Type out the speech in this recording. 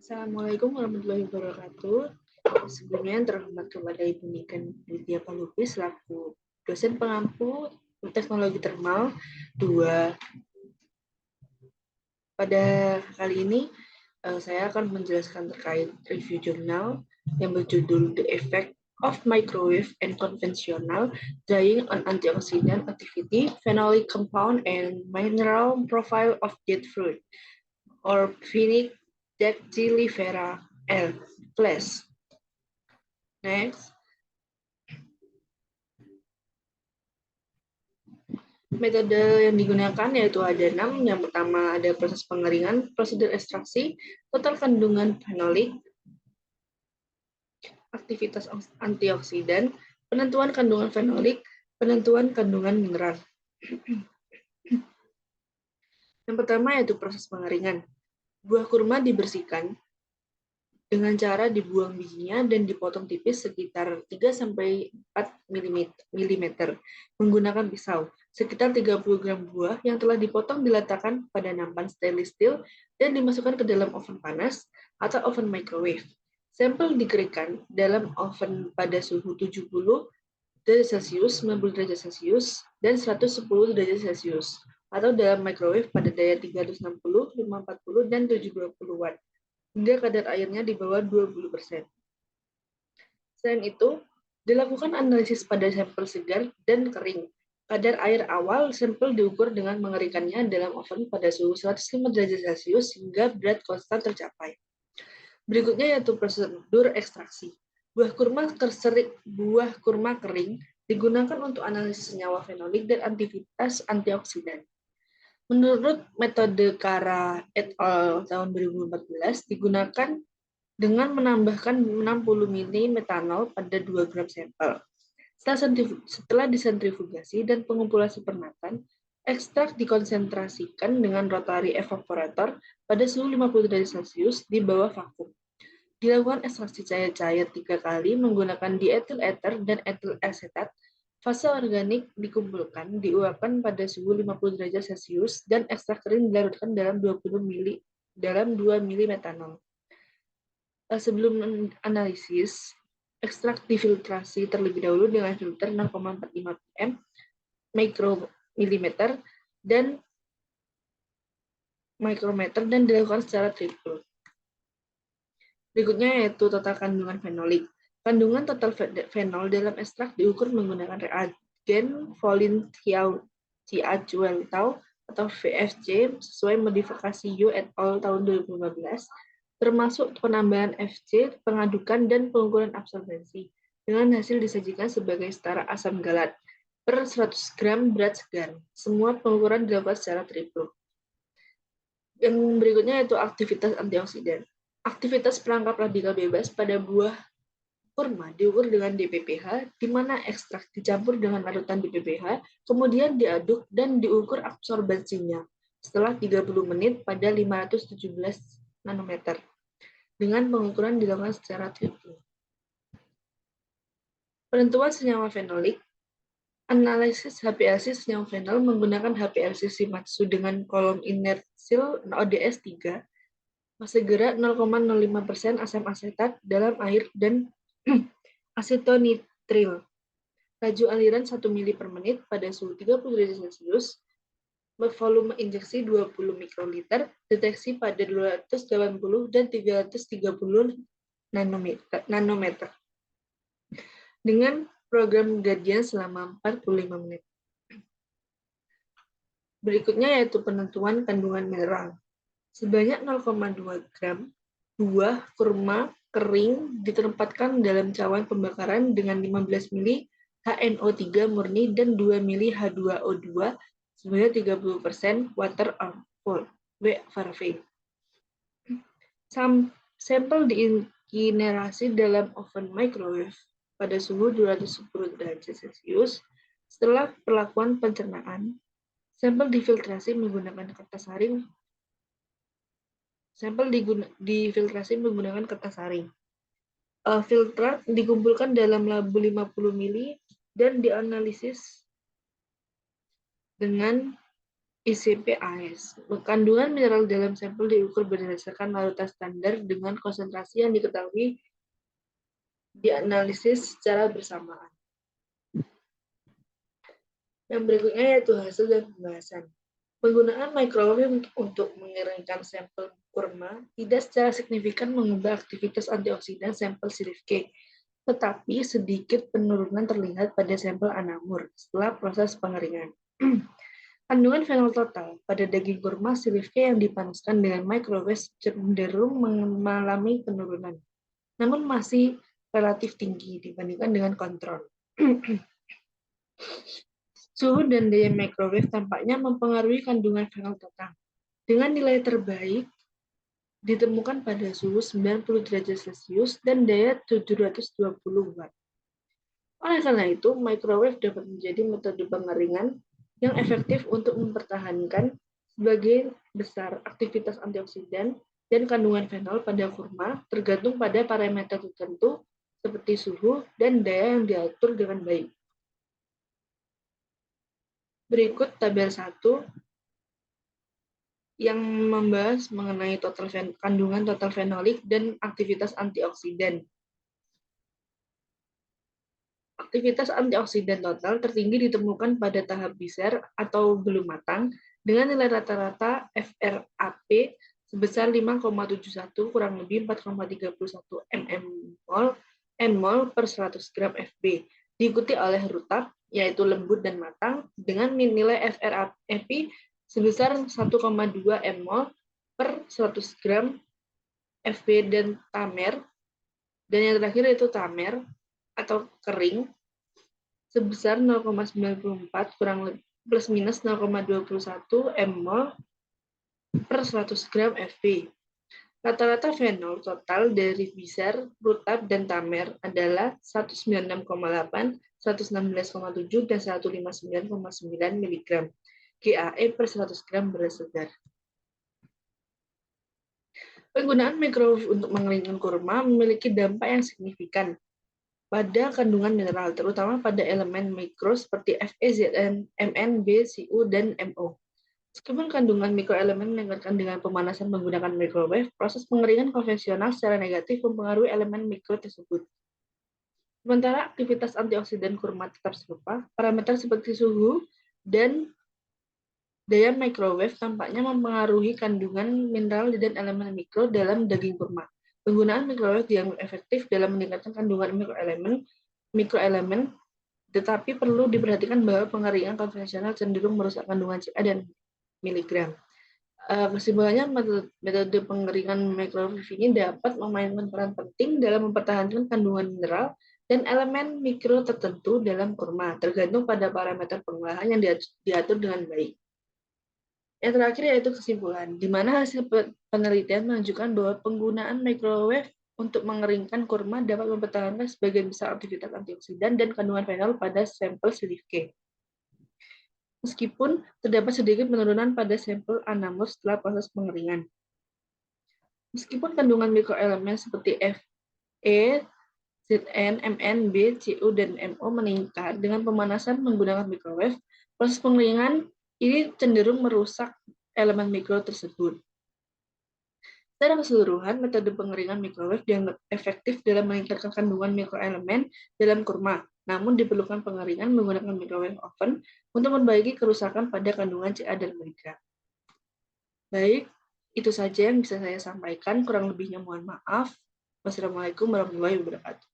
Assalamualaikum warahmatullahi wabarakatuh. Sebelumnya yang terhormat kepada Ibu Niken Lydia Palubis selaku dosen pengampu teknologi termal 2. Pada kali ini saya akan menjelaskan terkait review jurnal yang berjudul The Effect of Microwave and Conventional Drying on Antioxidant Activity, Phenolic Compound, and Mineral Profile of Jade Fruit or Phoenix dactylifera L. Flash. Next. Metode yang digunakan yaitu ada 6. Yang pertama ada proses pengeringan, prosedur ekstraksi, total kandungan fenolik, aktivitas antioksidan, penentuan kandungan fenolik, penentuan kandungan mineral. Yang pertama yaitu proses pengeringan. Buah kurma dibersihkan dengan cara dibuang bijinya dan dipotong tipis sekitar 3-4 mm menggunakan pisau. Sekitar 30 gram buah yang telah dipotong diletakkan pada nampan stainless steel dan dimasukkan ke dalam oven panas atau oven microwave. Sampel dikeringkan dalam oven pada suhu 70 derajat Celcius, 90 derajat Celcius, dan 110 derajat Celcius, atau dalam microwave pada daya 360, 540, dan 720 watt. Hingga kadar airnya di bawah 20%. Selain itu, dilakukan analisis pada sampel segar dan kering. Kadar air awal sampel diukur dengan mengeringkannya dalam oven pada suhu 105 derajat Celcius hingga berat konstan tercapai. Berikutnya yaitu prosedur ekstraksi. Buah kurma kering digunakan untuk analisis senyawa fenolik dan aktivitas antioksidan. Menurut metode Kara et al. Tahun 2014, digunakan dengan menambahkan 60 ml metanol pada 2 gram sampel. Setelah disentrifugasi dan pengumpulan supernatant, ekstrak dikonsentrasikan dengan rotary evaporator pada suhu 50 derajat Celcius di bawah vakum. Dilakukan ekstraksi cair-cair 3 kali menggunakan diethyl ether dan etil asetat. Fase organik dikumpulkan, diuapkan pada suhu 50 derajat Celcius, dan ekstrak kering dilarutkan dalam 2 ml metanol. Sebelum analisis, ekstrak difiltrasi terlebih dahulu dengan filter 0,45 pm mikromilimeter dan mikrometer dan dilakukan secara triple. Berikutnya yaitu total kandungan fenolik. Kandungan total fenol dalam ekstrak diukur menggunakan reagen Volin-Thiauchiau atau VFC sesuai modifikasi Yu et al. Tahun 2015, termasuk penambahan FC, pengadukan, dan pengukuran absorbensi, dengan hasil disajikan sebagai setara asam galat per 100 gram berat segar. Semua pengukuran dilakukan secara triple. Yang berikutnya yaitu aktivitas antioksidan. Aktivitas perangkap radikal bebas pada buah kurma diukur dengan DPPH, di mana ekstrak dicampur dengan larutan DPPH, kemudian diaduk dan diukur absorbensinya setelah 30 menit pada 517 nanometer. Dengan pengukuran dilakukan secara triple. Penentuan senyawa fenolik. Analisis HPLC senyawa fenol menggunakan HPLC Shimatsu dengan kolom inersil ODS 3. Massa gerak 0,05% asam asetat dalam air dan asetonitril. Laju aliran 1 ml per menit pada suhu 30 derajat Celcius. Volume injeksi 20 mikroliter. Deteksi pada 280 dan 330 nanometer. Dengan program Guardian selama 45 menit. Berikutnya yaitu penentuan kandungan mineral. Sebanyak 0,2 gram buah kurma kering ditempatkan dalam cawan pembakaran dengan 15 ml HNO3 murni dan 2 ml H2O2 sebanyak 30% water or VAV. Sampel diinsinerasi dalam oven microwave pada suhu 210 derajat Celcius. Setelah perlakuan pencernaan, sampel difiltrasi menggunakan kertas saring. Filtrat dikumpulkan dalam labu 50 ml dan dianalisis dengan ICP-AS. Kandungan mineral dalam sampel diukur berdasarkan larutan standar dengan konsentrasi yang diketahui dianalisis secara bersamaan. Yang berikutnya yaitu hasil dan pembahasan. Penggunaan microwave untuk mengeringkan sampel kurma tidak secara signifikan mengubah aktivitas antioksidan sampel sirip K, tetapi sedikit penurunan terlihat pada sampel anamur setelah proses pengeringan. Kandungan fenol total pada daging kurma sirip K yang dipanaskan dengan microwave cenderung mengalami penurunan, namun masih relatif tinggi dibandingkan dengan kontrol. Suhu dan daya microwave tampaknya mempengaruhi kandungan fenol total. Dengan nilai terbaik ditemukan pada suhu 90 derajat Celcius dan daya 720 Watt. Oleh karena itu, microwave dapat menjadi metode pengeringan yang efektif untuk mempertahankan sebagian besar aktivitas antioksidan dan kandungan fenol pada kurma tergantung pada parameter tertentu seperti suhu dan daya yang diatur dengan baik. Berikut tabel 1 yang membahas mengenai kandungan total fenolik dan aktivitas antioksidan. Aktivitas antioksidan total tertinggi ditemukan pada tahap biser atau belum matang dengan nilai rata-rata FRAP sebesar 5,71 kurang lebih 4,31 mmol per 100 gram Fb, diikuti oleh rutab yaitu lembut dan matang dengan nilai FRAP sebesar 1,2 mmol per 100 gram Fb dan tamer, dan yang terakhir yaitu tamer atau kering sebesar 0,94 kurang lebih plus minus 0,21 mmol per 100 gram Fb. Rata-rata fenol total dari biser, rutab, dan tamer adalah 196,8, 116,7, dan 159,9 mg GAE per 100 gram beras segar. Penggunaan microwave untuk mengeringkan kurma memiliki dampak yang signifikan pada kandungan mineral, terutama pada elemen mikro seperti Fe, Zn, Mn, B, Cu, dan Mo. Meskipun kandungan mikroelemen meningkatkan dengan pemanasan menggunakan microwave, proses pengeringan konvensional secara negatif mempengaruhi elemen mikro tersebut. Sementara aktivitas antioksidan kurma tetap serupa, parameter seperti suhu dan daya microwave tampaknya mempengaruhi kandungan mineral dan elemen mikro dalam daging kurma. Penggunaan microwave dianggap efektif dalam meningkatkan kandungan mikroelemen, tetapi perlu diperhatikan bahwa pengeringan konvensional cenderung merusak kandungan Ca dan miligram. Kesimpulannya, metode pengeringan microwave ini dapat memainkan peran penting dalam mempertahankan kandungan mineral dan elemen mikro tertentu dalam kurma, tergantung pada parameter pengolahan yang diatur dengan baik. Yang terakhir yaitu kesimpulan, di mana hasil penelitian menunjukkan bahwa penggunaan microwave untuk mengeringkan kurma dapat mempertahankan sebagian besar aktivitas antioksidan dan kandungan fenol pada sampel sirip K. Meskipun terdapat sedikit penurunan pada sampel anamur setelah proses pengeringan. Meskipun kandungan mikroelemen seperti Fe, Zn, Mn, B, Cu, dan Mo meningkat dengan pemanasan menggunakan microwave, proses pengeringan ini cenderung merusak elemen mikro tersebut. Secara keseluruhan, metode pengeringan microwave dianggap efektif dalam meningkatkan kandungan mikroelemen dalam kurma. Namun diperlukan pengeringan menggunakan microwave oven untuk memperbaiki kerusakan pada kandungan Ca dan miligram. Baik, itu saja yang bisa saya sampaikan. Kurang lebihnya mohon maaf. Wassalamualaikum warahmatullahi wabarakatuh.